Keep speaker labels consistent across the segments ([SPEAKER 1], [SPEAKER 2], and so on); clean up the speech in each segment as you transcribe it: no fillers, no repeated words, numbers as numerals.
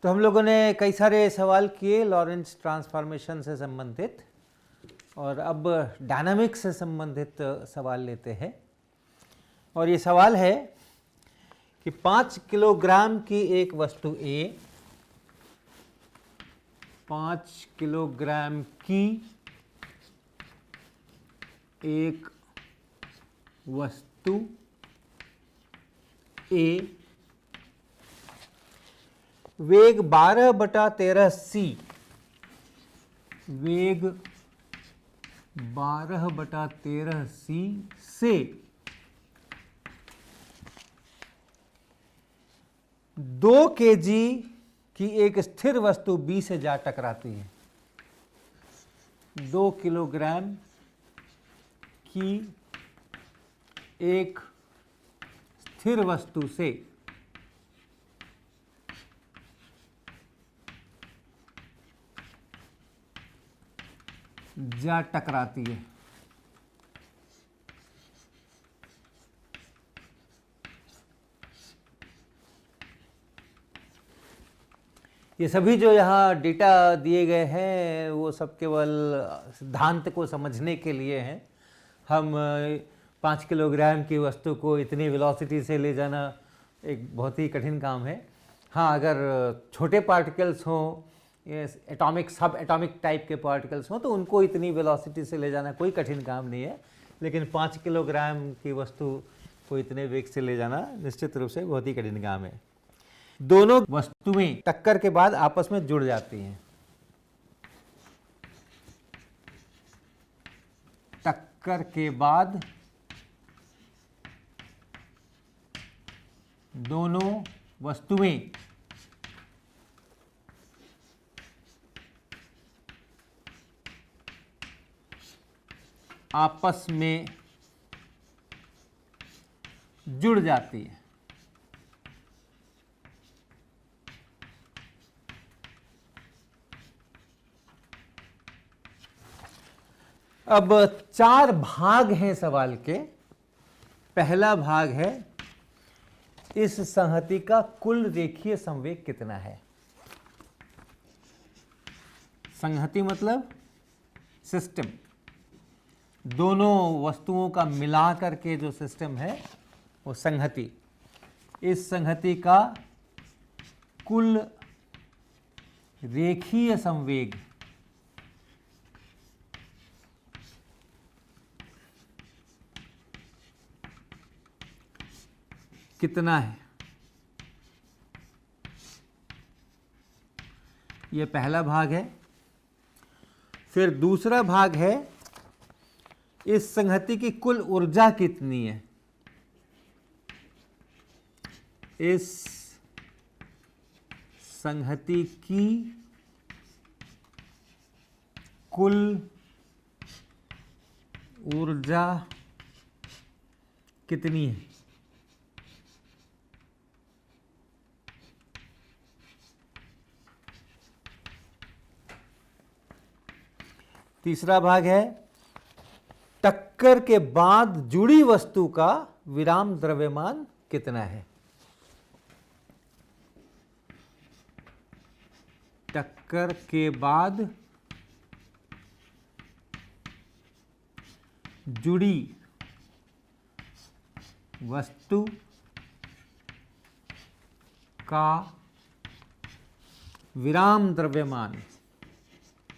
[SPEAKER 1] तो हम लोगों ने कई सारे सवाल किए लॉरेंस ट्रांसफॉर्मेशन से संबंधित, और अब डायनामिक्स से संबंधित सवाल लेते हैं। और ये सवाल है कि 5 किलोग्राम की एक वस्तु A, 5 किलोग्राम की एक वस्तु A वेग 12/13c, वेग 12/13c से 2 kg की एक स्थिर वस्तु B से जा टकराती है। 2 किलोग्राम की एक स्थिर वस्तु से जा टकराती है। ये सभी जो यहाँ डेटा दिए गए हैं वो सब केवल सिद्धांत को समझने के लिए हैं। हम 5 किलोग्राम की वस्तु को इतनी वेलोसिटी से ले जाना एक बहुत ही कठिन काम है। हाँ, अगर छोटे पार्टिकल्स हों, एटॉमिक सब एटॉमिक टाइप के पार्टिकल्स हों, तो उनको इतनी वेलोसिटी से ले जाना कोई कठिन काम नहीं है। लेकिन 5 किलोग्राम की वस्तु को इतने वेग से ले जाना निश्चित रूप से बहुत ही कठिन काम है। दोनों वस्तुएं टक्कर के बाद आपस में जुड़ जाती हैं। टक्कर के बाद दोनों वस्तुएं आपस में जुड़ जाती है। अब 4 भाग हैं सवाल के। पहला भाग है इस संहति का कुल रेखीय संवेग कितना है। संहति मतलब सिस्टम, दोनों वस्तुओं का मिला करके जो सिस्टम है वो संहति। इस संहति का कुल रेखीय संवेग कितना है, यह पहला भाग है। फिर दूसरा भाग है इस संहति की कुल ऊर्जा कितनी है। इस संहति की कुल ऊर्जा कितनी है। तीसरा भाग है टक्कर के बाद जुड़ी वस्तु का विराम द्रव्यमान कितना है। टक्कर के बाद जुड़ी वस्तु का विराम द्रव्यमान,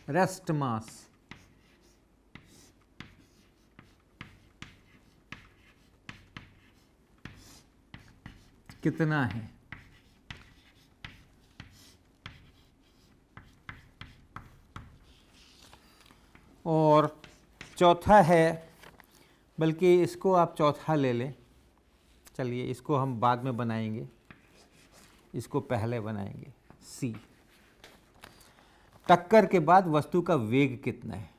[SPEAKER 1] रेस्ट मास कितना है। और चौथा है, बल्कि इसको आप चौथा ले लें, चलिए इसको हम बाद में बनाएंगे, इसको पहले बनाएंगे। सी, टक्कर के बाद वस्तु का वेग कितना है।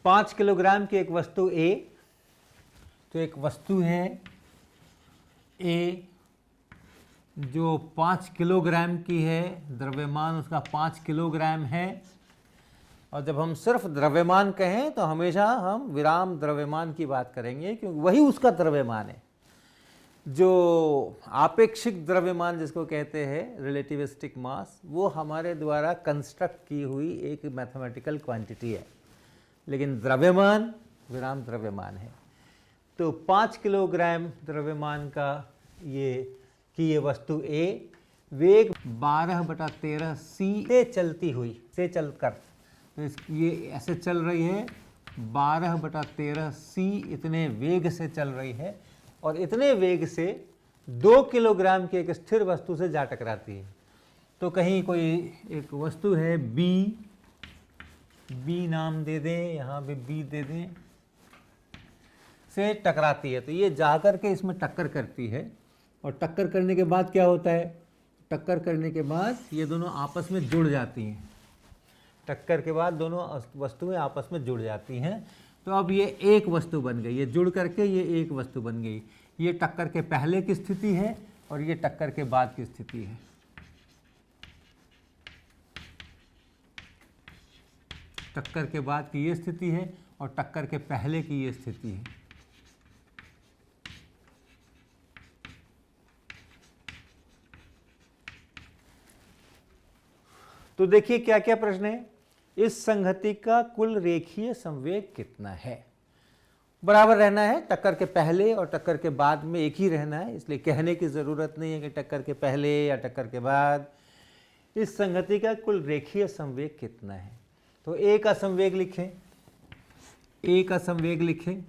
[SPEAKER 1] 5 किलोग्राम की एक वस्तु ए, तो एक वस्तु है ए जो 5 किलोग्राम की है, द्रव्यमान उसका 5 किलोग्राम है। और जब हम सिर्फ द्रव्यमान कहें तो हमेशा हम विराम द्रव्यमान की बात करेंगे, क्योंकि वही उसका द्रव्यमान है। जो आपेक्षिक द्रव्यमान जिसको कहते हैं, रिलेटिविस्टिक मास, वो हमारे द्वारा कंस्ट्रक्ट की हुई एक मैथमेटिकल क्वांटिटी है, लेकिन द्रव्यमान विराम द्रव्यमान है। तो 5 किलोग्राम द्रव्यमान का ये वस्तु ए वेग 12/13 c से चलती हुई, से चलकर, तो ये ऐसे चल रही है, 12/13 c इतने वेग से चल रही है, और इतने वेग से 2 किलोग्राम की एक स्थिर वस्तु से जा टकराती है। तो कहीं कोई एक वस्तु है बी नाम दे दें, यहाँ पे बी दे दें, से टकराती है, तो ये जाकर के इसमें टक्कर करती है। और टक्कर करने के बाद क्या होता है? टक्कर करने के बाद ये दोनों आपस में जुड़ जाती हैं। टक्कर के बाद दोनों वस्तुएं आपस में जुड़ जाती हैं, तो अब ये एक वस्तु बन गई, ये जुड़ करके ये एक वस्तु बन गई। ये टक्कर के पहले की स्थिति है और ये टक्कर के बाद की स्थिति है। टक्कर के बाद की ये स्थिति है और टक्कर के पहले की ये स्थिति है। तो देखिए क्या क्या प्रश्न है। इस संहति का कुल रेखीय संवेग कितना है? बराबर रहना है, टक्कर के पहले और टक्कर के बाद में एक ही रहना है, इसलिए कहने की जरूरत नहीं है कि टक्कर के पहले या टक्कर के बाद। इस संहति का कुल रेखीय संवेग कितना है? तो ए का संवेग लिखें, ए का संवेग लिखें,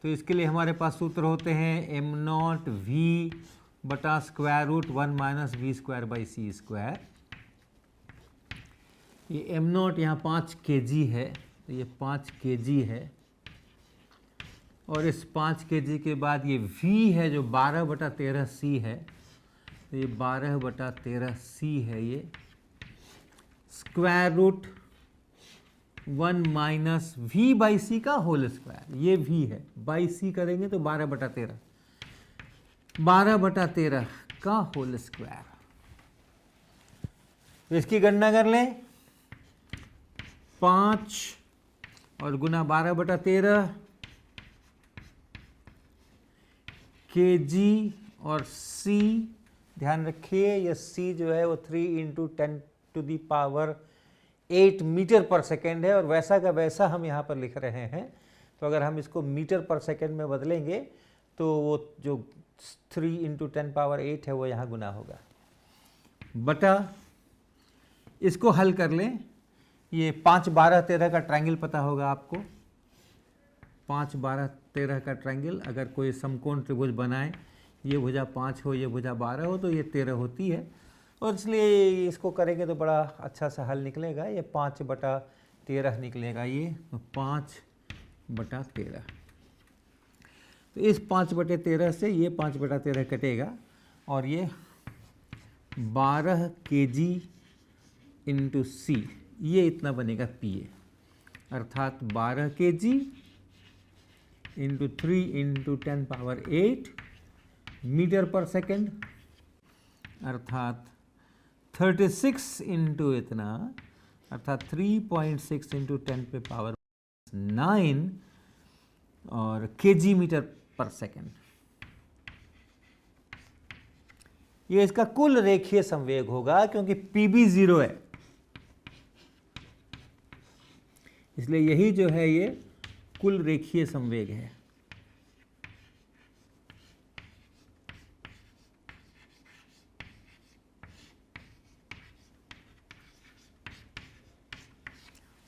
[SPEAKER 1] तो इसके लिए हमारे पास सूत्र होते हैं m0 v बटा square root 1 minus V square by C square. ये m0 यहाँ 5 kg है, तो ये 5 kg है, और इस 5 kg के बाद ये v है जो 12/13 c है, तो ये 12/13 c है, ये square root 1 minus v by C का होल स्क्वायर, ये v है, बाई सी करेंगे तो 12/13, 12/13 का होल स्क्वायर। तो इसकी गणना कर लें, 5 और गुना 12/13 kg और c, ध्यान रखिए ये c जो है वो 3 × 10⁸ मीटर पर सेकेंड है, और वैसा का वैसा हम यहाँ पर लिख रहे हैं। तो अगर हम इसको मीटर पर सेकेंड में बदलेंगे तो वो जो 3 × 10⁸ है वो यहाँ गुना होगा, बटा इसको हल कर लें। ये 5, 12, 13 का ट्रायंगल पता होगा आपको, 5, 12, 13 का ट्रायंगल। अगर कोई समकोण त्रिभुज बनाए, ये भुजा 5 हो, ये भुजा 12 हो, तो ये 13 होती है, और इसलिए इसको करेंगे तो बड़ा अच्छा सा हल निकलेगा। ये 5/13 निकलेगा, ये 5/13। तो इस 5/13 से ये 5/13 कटेगा, और ये 12 kg × c, ये इतना बनेगा PA, अर्थात 12 kg × 3 × 10⁸ मीटर पर सेकेंड, अर्थात 36 × इतना, अर्थात 3.6 × 10⁹ और kg मीटर पर सेकेंड। ये इसका कुल रेखीय संवेग होगा, क्योंकि PB 0 है, इसलिए यही जो है ये कुल रेखीय संवेग है।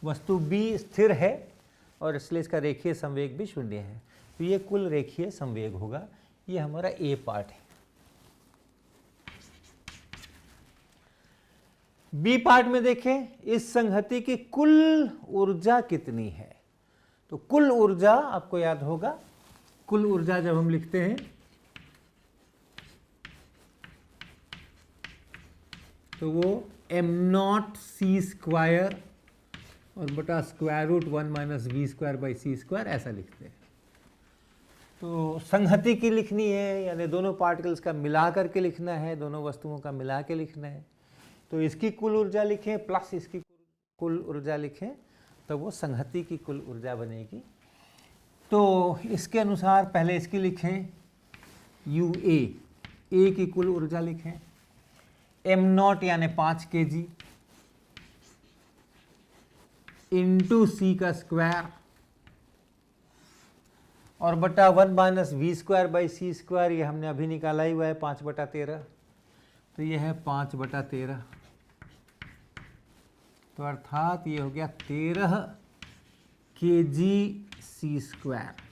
[SPEAKER 1] वस्तु B स्थिर है और इसलिए इसका रेखीय संवेग भी 0 है, तो ये कुल रेखीय संवेग होगा। ये हमारा A पार्ट है। B पार्ट में देखें, इस संहति की कुल ऊर्जा कितनी है? तो कुल ऊर्जा आपको याद होगा, कुल ऊर्जा जब हम लिखते हैं तो वो m0 c² और बटा square root 1 minus V square by C square, ऐसा लिखते हैं। तो संहति की लिखनी है, यानी दोनों पार्टिकल्स का मिला करके लिखना है, दोनों वस्तुओं का मिला के लिखना है। तो इसकी कुल ऊर्जा लिखें प्लस इसकी कुल ऊर्जा लिखें, तो वो संहति की कुल ऊर्जा बनेगी। तो इसके अनुसार पहले इसकी लिखें यू ए की कुल ऊर्जा लिखें, एम नॉट यानी 5 kg इंटू सी का स्क्वायर और बटा 1 minus V square by C square, ये हमने अभी निकाला ही हुआ है 5/13, तो ये है 5/13। तो अर्थात ये हो गया 13 kg सी स्क्वायर।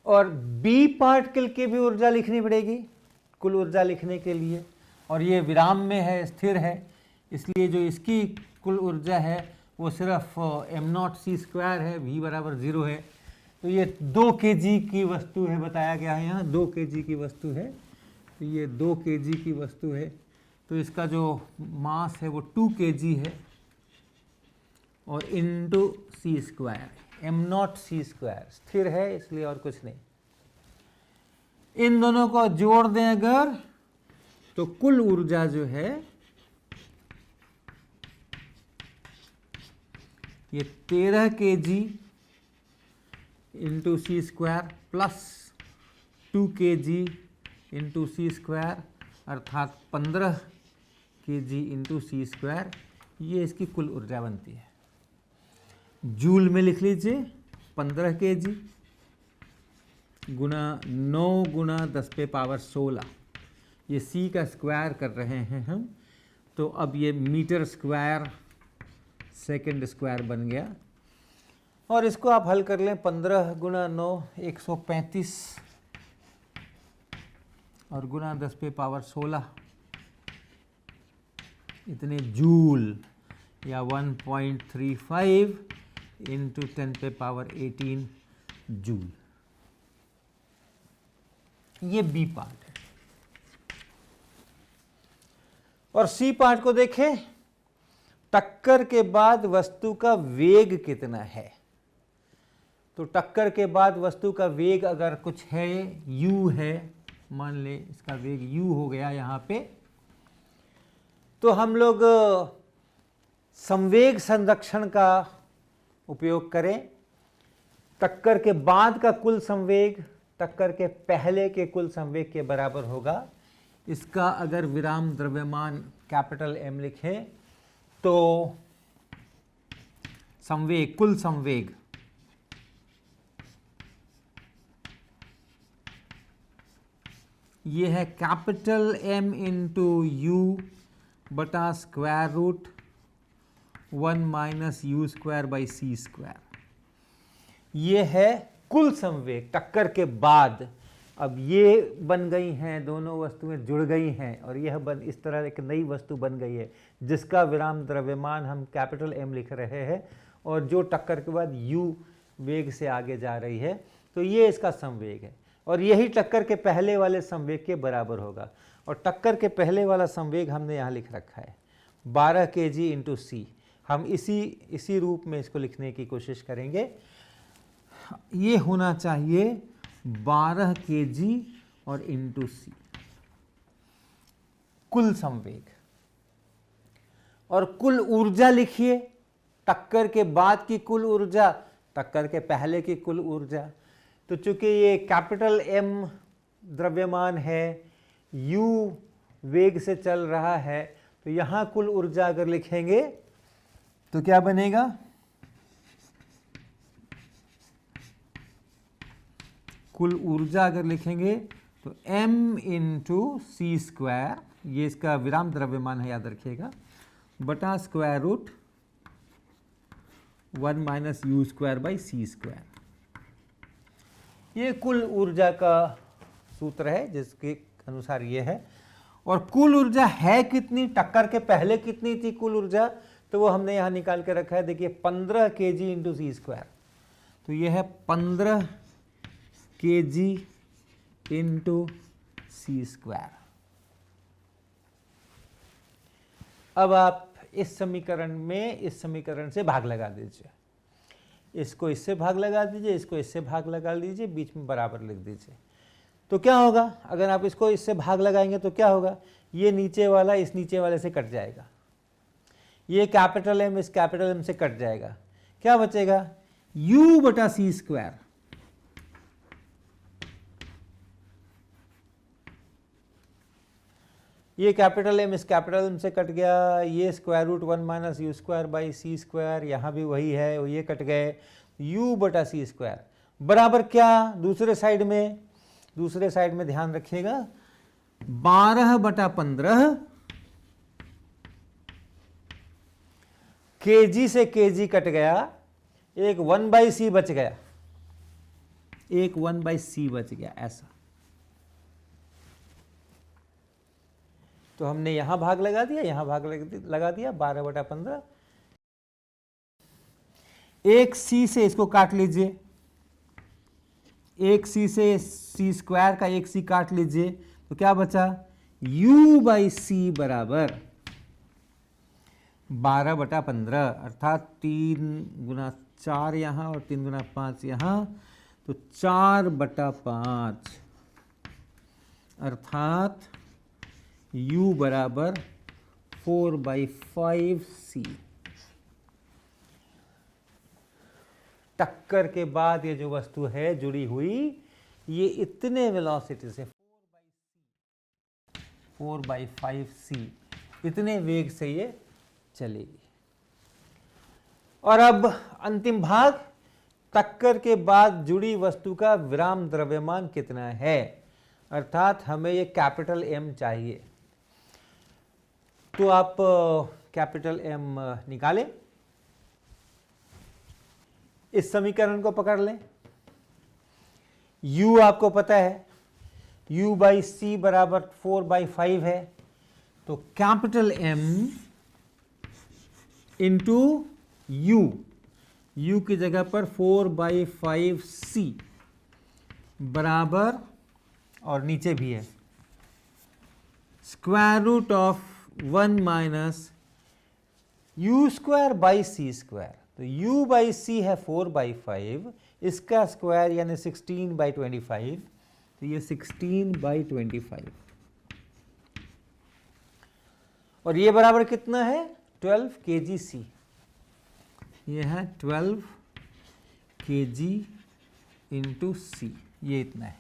[SPEAKER 1] और बी पार्टिकल की भी ऊर्जा लिखनी पड़ेगी कुल ऊर्जा लिखने के लिए, और ये विराम में है, स्थिर है, इसलिए जो इसकी कुल ऊर्जा है वो सिर्फ एम नॉट सी स्क्वायर है, v बराबर 0 है। तो ये 2 kg की वस्तु है, बताया गया है यहाँ 2 kg की वस्तु है, तो ये 2 kg की वस्तु है। तो इसका जो मास है वो 2 kg है और into C square, M not C square स्थिर है इसलिए, और कुछ नहीं। इन दोनों को जोड़ दें अगर, तो कुल ऊर्जा जो है ये 13 kg into C square plus 2 kg into C square, अर्थात 15 kg इंटू सी स्क्वायर, ये इसकी कुल ऊर्जा बनती है। जूल में लिख लीजिए 15 kg गुना 9 गुना 10⁻16, ये सी का स्क्वायर कर रहे हैं हम, तो अब ये मीटर स्क्वायर सेकंड स्क्वायर बन गया। और इसको आप हल कर लें, 15 गुना 9 135 और गुना 10⁻16 इतने जूल, या 1.35 इंटू 10⁻18 जूल। ये बी पार्ट है। और सी पार्ट को देखें, टक्कर के बाद वस्तु का वेग कितना है। तो टक्कर के बाद वस्तु का वेग अगर कुछ है, u है, मान ले इसका वेग u हो गया यहाँ पे, तो हम लोग संवेग संरक्षण का उपयोग करें। टक्कर के बाद का कुल संवेग टक्कर के पहले के कुल संवेग के बराबर होगा। इसका अगर विराम द्रव्यमान कैपिटल M लिखें, तो संवेग, कुल संवेग ये है कैपिटल M इंटू यू बटा square root 1 minus U square by C square. ये है कुल संवेग टक्कर के बाद। अब ये बन गई हैं, दोनों वस्तुएं जुड़ गई हैं और यह इस तरह एक नई वस्तु बन गई है जिसका विराम द्रव्यमान हम कैपिटल M लिख रहे हैं, और जो टक्कर के बाद u वेग से आगे जा रही है, तो ये इसका संवेग है और यही टक्कर के पहले वाले संवेग के बराबर होगा। और टक्कर के पहले वाला संवेग हमने यहाँ लिख रखा है 12 kg इंटू सी। हम इसी रूप में इसको लिखने की कोशिश करेंगे। ये होना चाहिए 12 kg और इंटू सी कुल संवेग। और कुल ऊर्जा लिखिए, टक्कर के बाद की कुल ऊर्जा, टक्कर के पहले की कुल ऊर्जा। तो चूंकि ये कैपिटल M द्रव्यमान है, u वेग से चल रहा है, तो यहाँ कुल ऊर्जा अगर लिखेंगे तो क्या बनेगा, कुल ऊर्जा अगर लिखेंगे तो m इंटू सी स्क्वायर, ये इसका विराम द्रव्यमान है याद रखिएगा, बटा square root 1 minus U square by C square. ये कुल ऊर्जा का सूत्र है जिसके अनुसार ये है। और कुल ऊर्जा है कितनी, टक्कर के पहले कितनी थी कुल ऊर्जा, तो वो हमने यहाँ निकाल के रखा है। देखिए 15 kg इंटू सी स्क्वायर, तो ये है 15 kg इंटू सी स्क्वायर। अब आप इस समीकरण में इस समीकरण से भाग लगा दीजिए, इसको इससे भाग लगा दीजिए, इसको इससे भाग लगा लीजिए, बीच में बराबर लिख दीजिए। तो क्या होगा, अगर आप इसको इससे भाग लगाएंगे तो क्या होगा, ये नीचे वाला इस नीचे वाले से कट जाएगा, ये कैपिटल एम इस कैपिटल एम से कट जाएगा, क्या बचेगा, u बटा सी स्क्वायर। ये कैपिटल एम इस कैपिटल एम से कट गया, ये square root 1 minus U square by C square, यहाँ भी वही है, ये कट गए, u बटा सी स्क्वायर बराबर क्या, दूसरे साइड में ध्यान रखिएगा 12 बटा 15 kg से kg कट गया, एक 1/c बच गया, एक 1/c बच गया, ऐसा। तो हमने यहां भाग लगा दिया, यहां भाग लगा दिया, 12 बटा 15। एक c से इसको काट लीजिए, एक c से c स्क्वायर का एक c काट लीजिए, तो क्या बचा, u बाई सी बराबर 12 बटा 15, अर्थात 3 गुना 4 यहाँ और 3 गुना 5 यहाँ, तो 4 बटा 5, अर्थात u बराबर 4/5c। टक्कर के बाद ये जो वस्तु है जुड़ी हुई, ये इतने वेलोसिटी से 4/5c इतने वेग से ये चलेगी। और अब अंतिम भाग, टक्कर के बाद जुड़ी वस्तु का विराम द्रव्यमान कितना है, अर्थात हमें ये कैपिटल M चाहिए। तो आप कैपिटल M निकालें, इस समीकरण को पकड़ लें, u आपको पता है, u बाई सी बराबर 4/5 है, तो कैपिटल M इंटू u की जगह पर 4/5c बराबर, और नीचे भी है square root of 1 minus U square by C square. तो u बाई सी है 4/5, इसका स्क्वायर यानी 16/25, तो ये 16/25, और ये बराबर कितना है, 12 kgc। ये है 12 kg इंटू सी, ये इतना है।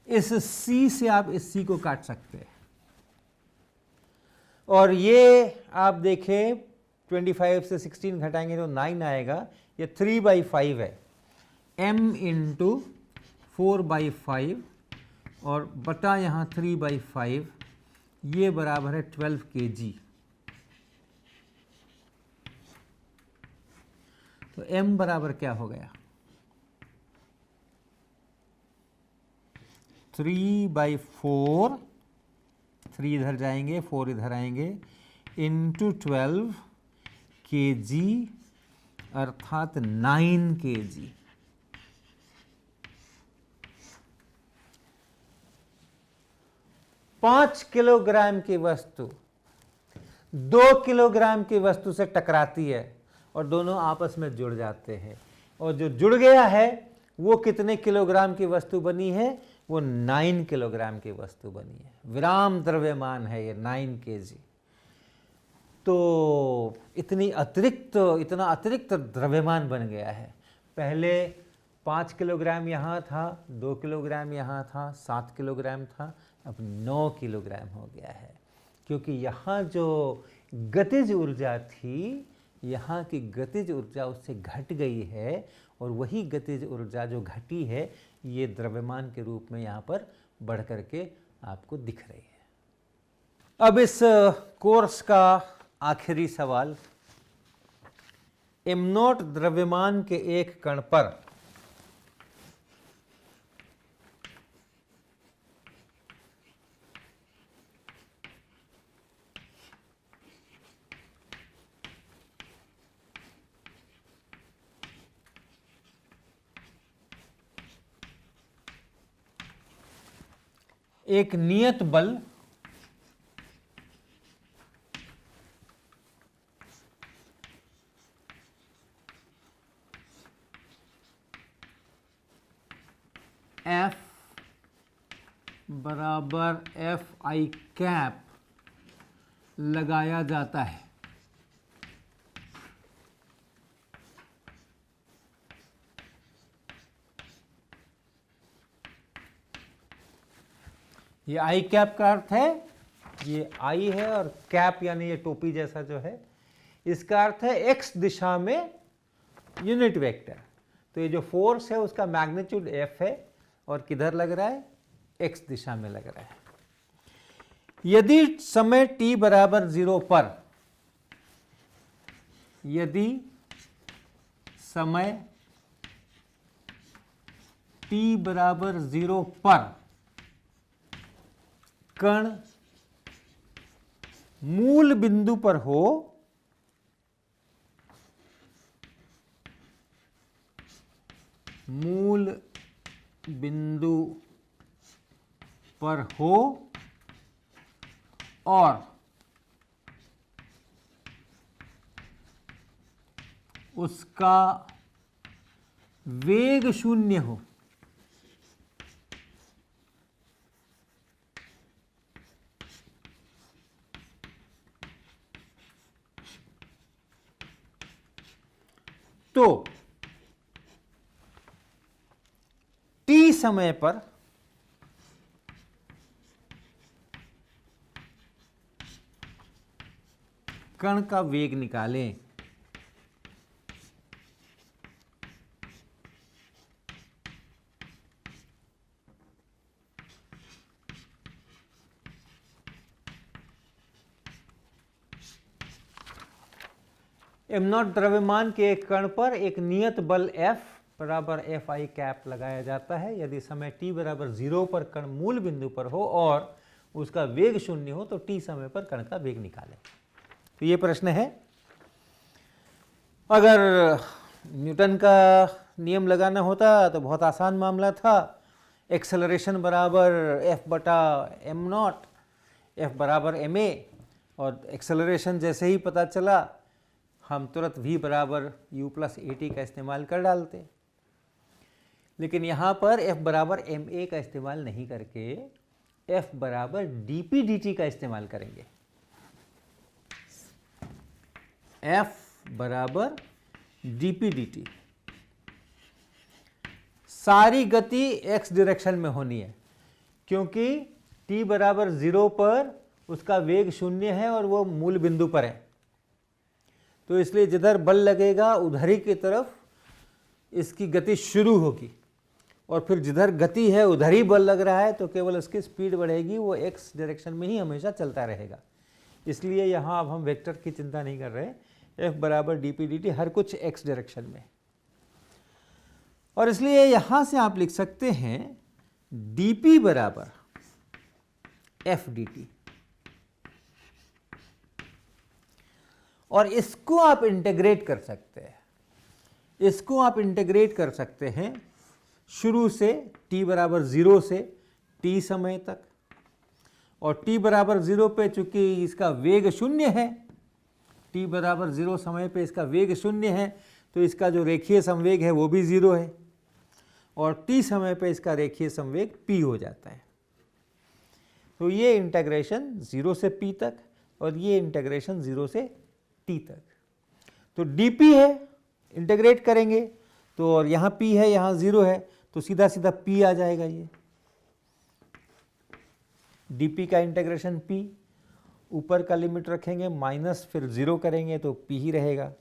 [SPEAKER 1] इस c से आप इस c को काट सकते हैं, और ये आप देखें 25 से 16 घटाएंगे तो 9 आएगा, ये 3/5 है, m इंटू 4/5 और बटा यहाँ 3/5, ये बराबर है 12 kg। तो m बराबर क्या हो गया, 3/4, 3 इधर जाएंगे, 4 इधर आएंगे, इंटू 12 kg, अर्थात 9 kg। पाँच किलोग्राम की वस्तु 2 किलोग्राम की वस्तु से टकराती है और दोनों आपस में जुड़ जाते हैं, और जो जुड़ गया है वो कितने किलोग्राम की वस्तु बनी है, वो 9 किलोग्राम की वस्तु बनी है। विराम द्रव्यमान है ये 9 kg। तो इतना अतिरिक्त द्रव्यमान बन गया है। पहले 5 किलोग्राम यहाँ था, 2 किलोग्राम यहाँ था, 7 किलोग्राम था, अब 9 किलोग्राम हो गया है, क्योंकि यहाँ जो गतिज ऊर्जा थी, यहाँ की गतिज ऊर्जा उससे घट गई है, और वही गतिज ऊर्जा जो घटी है ये द्रव्यमान के रूप में यहाँ पर बढ़ करके आपको दिख रही है। अब इस कोर्स का आखिरी सवाल, m0 द्रव्यमान के एक कण पर एक नियत बल एफ बराबर एफ आई कैप लगाया जाता है। ये आई कैप का अर्थ है, ये आई है और कैप यानी ये टोपी जैसा जो है, इसका अर्थ है एक्स दिशा में यूनिट वेक्टर। तो ये जो फोर्स है उसका मैग्नीट्यूड एफ है और किधर लग रहा है, एक्स दिशा में लग रहा है। यदि समय t बराबर 0 पर, यदि समय t बराबर 0 पर कण मूल बिंदु पर हो, मूल बिंदु पर हो और उसका वेग शून्य हो, तो t समय पर कण का वेग निकालें। m0 द्रव्यमान के एक कण पर एक नियत बल F बराबर एफ आई कैप लगाया जाता है। यदि समय t बराबर 0 पर कण मूल बिंदु पर हो और उसका वेग शून्य हो तो t समय पर कण का वेग निकालें। तो ये प्रश्न है। अगर न्यूटन का नियम लगाना होता तो बहुत आसान मामला था। एक्सेलरेशन बराबर f बटा m0, f बराबर ma, और एक्सेलरेशन जैसे ही पता चला हम तुरंत v बराबर u प्लस at का इस्तेमाल कर डालते। लेकिन यहाँ पर f बराबर ma का इस्तेमाल नहीं करके f बराबर dp dt का इस्तेमाल करेंगे। f बराबर dp dt। सारी गति x डायरेक्शन में होनी है क्योंकि t बराबर 0 पर उसका वेग शून्य है और वो मूल बिंदु पर है। तो इसलिए जिधर बल लगेगा उधर ही की तरफ इसकी गति शुरू होगी और फिर जिधर गति है उधर ही बल लग रहा है तो केवल उसकी स्पीड बढ़ेगी, वो x डायरेक्शन में ही हमेशा चलता रहेगा। इसलिए यहाँ अब हम वेक्टर की चिंता नहीं कर रहे, f बराबर dp dt हर कुछ x डायरेक्शन में। और इसलिए यहाँ से आप लिख सकते हैं dp बराबर f dt, और इसको आप इंटीग्रेट कर सकते हैं। इसको आप इंटीग्रेट कर सकते हैं शुरू से t बराबर 0 से t समय तक, और t बराबर 0 पे चूंकि इसका वेग शून्य है, t बराबर 0 समय पे इसका वेग शून्य है तो इसका जो रेखीय संवेग है वो भी 0 है, और t समय पे इसका रेखीय संवेग p हो जाता है। तो ये इंटीग्रेशन 0 से p तक और ये इंटीग्रेशन 0 से t तक। तो dp है, इंटीग्रेट करेंगे तो, और यहाँ p है, यहाँ 0 है तो सीधा सीधा p आ जाएगा। ये dp का इंटीग्रेशन p, ऊपर का लिमिट रखेंगे माइनस फिर 0 करेंगे तो p ही रहेगा।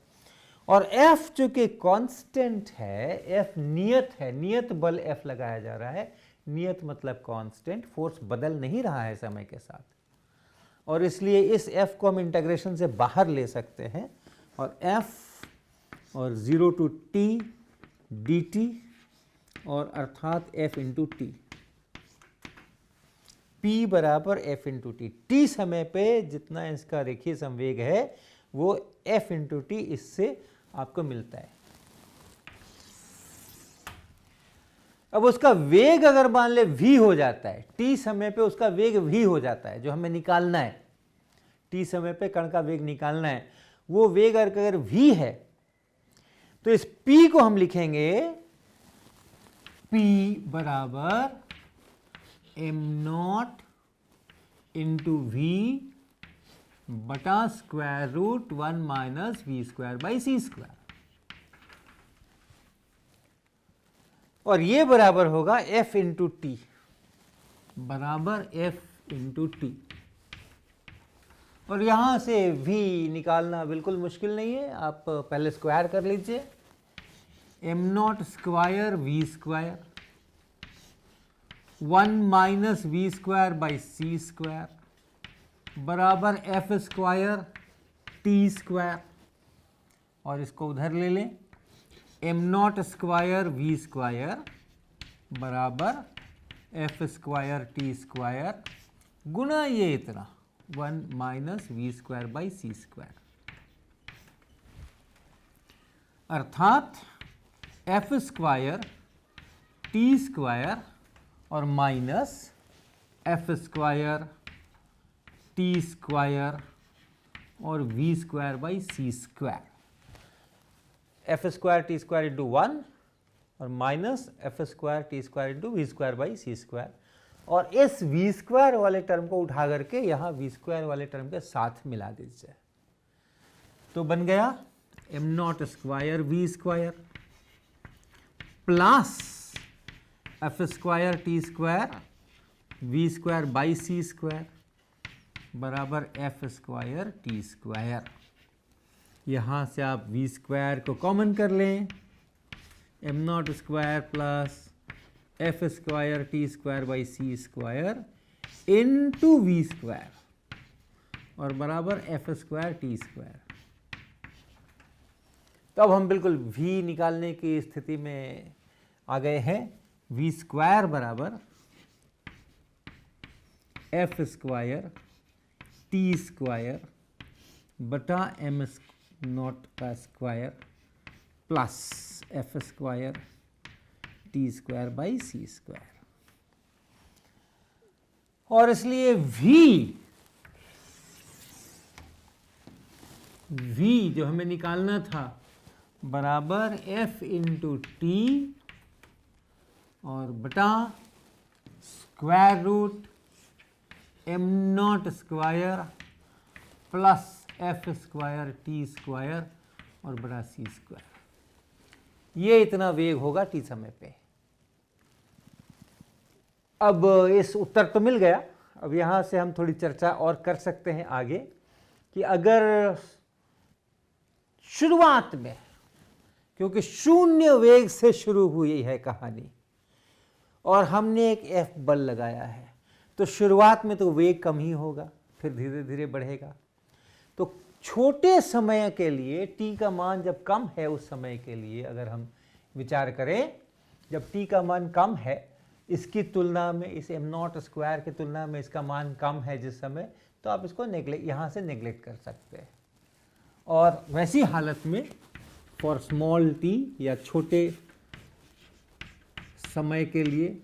[SPEAKER 1] और f चूंकि कांस्टेंट है, f नियत है, नियत बल f लगाया जा रहा है। नियत मतलब कांस्टेंट, फोर्स बदल नहीं रहा है समय के साथ, और इसलिए इस f को हम इंटीग्रेशन से बाहर ले सकते हैं और f और 0 टू t dt, और अर्थात f इंटू टी, p बराबर f इंटू टी। t समय पे जितना इसका रेखीय संवेग है वो f इंटू टी इससे आपको मिलता है। अब उसका वेग अगर मान ले v हो जाता है, t समय पे उसका वेग v हो जाता है जो हमें निकालना है, t समय पे कण का वेग निकालना है, वो वेग अगर v है तो इस p को हम लिखेंगे P बराबर एम नॉट इंटू वी बटा square root 1 minus V square by C square, और ये बराबर होगा F इंटू टी, बराबर F इंटू टी। और यहां से V निकालना बिल्कुल मुश्किल नहीं है, आप पहले स्क्वायर कर लीजिए। M not square V square 1 minus V square by C square बराबर एफ स्क्वायर टी स्क्वायर, और इसको उधर ले लें। M not square V square बराबर एफ स्क्वायर टी स्क्वायर गुना ये इतना 1 minus V square by C square, अर्थात एफ स्क्वायर टी स्क्वायर और minus F square T square और V square by C square. F square T square into 1 और minus F square T square into V square by C square, और इस we square वाले term को उठा करके यहाँ वी स्क्वायर वाले टर्म के साथ मिला दीजिए, तो बन गया M not square V square plus F square T square V square by C square बराबर एफ स्क्वायर टी स्क्वायर। यहाँ से आप वी स्क्वायर को कॉमन कर लें, M not square plus F square T square by C square into V square और बराबर F square T square. तो अब हम बिल्कुल v निकालने की स्थिति में आ गए हैं। वी स्क्वायर बराबर एफ स्क्वायर टी स्क्वायर बटा एम नॉट का square plus F square T square by C square, और इसलिए v जो हमें निकालना था बराबर f इंटू टी और बटा square root M not square plus F square T square और बटा सी स्क्वायर। ये इतना वेग होगा टी समय पे। अब इस उत्तर तो मिल गया। अब यहाँ से हम थोड़ी चर्चा और कर सकते हैं आगे कि अगर शुरुआत में, क्योंकि शून्य वेग से शुरू हुई है कहानी और हमने एक एफ बल लगाया है, तो शुरुआत में तो वेग कम ही होगा, फिर धीरे धीरे बढ़ेगा। तो छोटे समय के लिए t का मान जब कम है, उस समय के लिए अगर हम विचार करें, जब t का मान कम है, इसकी तुलना में, इस एम नॉट स्क्वायर की तुलना में इसका मान कम है जिस समय, तो आप इसको यहाँ से नेग्लेक्ट कर सकते हैं। और वैसी हालत में फॉर स्मॉल t या छोटे समय के लिए,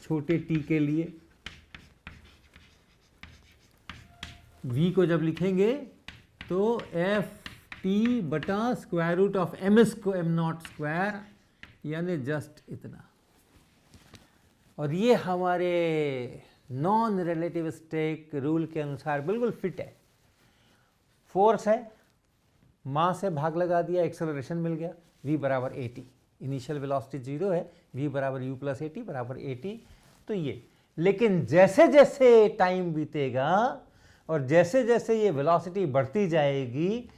[SPEAKER 1] छोटे t के लिए v को जब लिखेंगे तो एफ टी बटा square root of M not square, यानी जस्ट इतना। और ये हमारे नॉन रिलेटिविस्टिक रूल के अनुसार बिल्कुल फिट है। फोर्स है, मास से भाग लगा दिया, एक्सेलरेशन मिल गया, v बराबर ए टी, इनिशियल वेलोसिटी 0 है, v बराबर u प्लस ए टी बराबर ए टी। तो ये, लेकिन जैसे जैसे टाइम बीतेगा और जैसे जैसे ये वेलोसिटी बढ़ती जाएगी,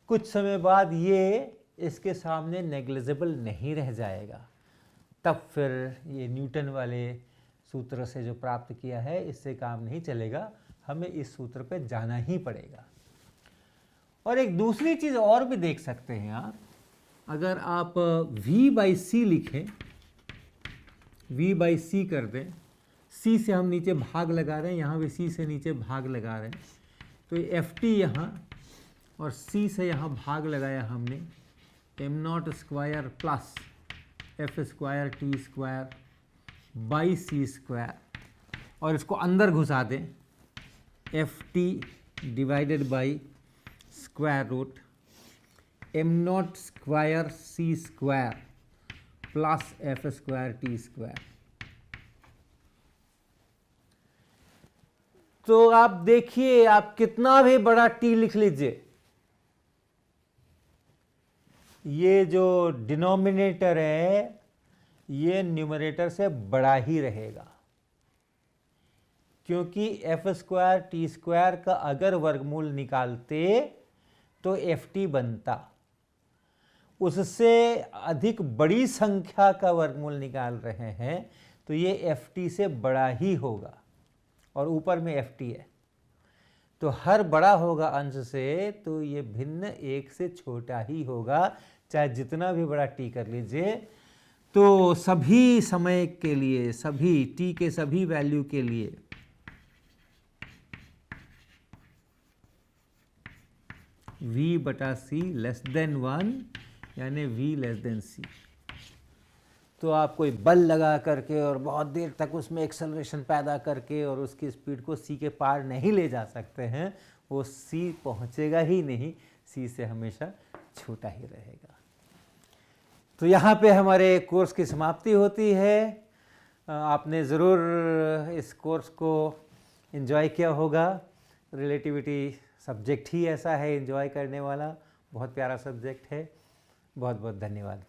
[SPEAKER 1] कुछ समय बाद ये इसके सामने नेग्लिजिबल नहीं रह जाएगा। तब फिर ये न्यूटन वाले सूत्र से जो प्राप्त किया है, इससे काम नहीं चलेगा, हमें इस सूत्र पे जाना ही पड़ेगा। और एक दूसरी चीज़ और भी देख सकते हैं आप, अगर आप v बाई सी लिखें, v बाई सी कर दें, c से हम नीचे भाग लगा रहे हैं, यहाँ भी c से नीचे भाग लगा रहे हैं, तो एफ टी यहाँ और c से यहाँ भाग लगाया हमने, M not square plus F square T square by C square, और इसको अंदर घुसा दें, F T divided by square root M not square C square plus F square T square. तो आप देखिए, आप कितना भी बड़ा टी लिख लीजिए, ये जो डिनोमिनेटर है ये न्यूमरेटर से बड़ा ही रहेगा, क्योंकि एफ स्क्वायर टी स्क्वायर का अगर वर्गमूल निकालते तो एफ टी बनता, उससे अधिक बड़ी संख्या का वर्गमूल निकाल रहे हैं तो ये एफ टी से बड़ा ही होगा, और ऊपर में एफ टी है तो हर बड़ा होगा अंश से, तो ये भिन्न एक से छोटा ही होगा, चाहे जितना भी बड़ा टी कर लीजिए। तो सभी समय के लिए, सभी टी के सभी वैल्यू के लिए v बटा सी लेस देन 1, यानी v लेस देन सी। तो आप कोई बल लगा करके और बहुत देर तक उसमें एक्सेलरेशन पैदा करके और उसकी स्पीड को c के पार नहीं ले जा सकते हैं, वो c पहुंचेगा ही नहीं, c से हमेशा छोटा ही रहेगा। तो यहाँ पे हमारे कोर्स की समाप्ति होती है। आपने ज़रूर इस कोर्स को एंजॉय किया होगा। रिलेटिविटी सब्जेक्ट ही ऐसा है एंजॉय करने वाला, बहुत प्यारा सब्जेक्ट है। बहुत बहुत धन्यवाद।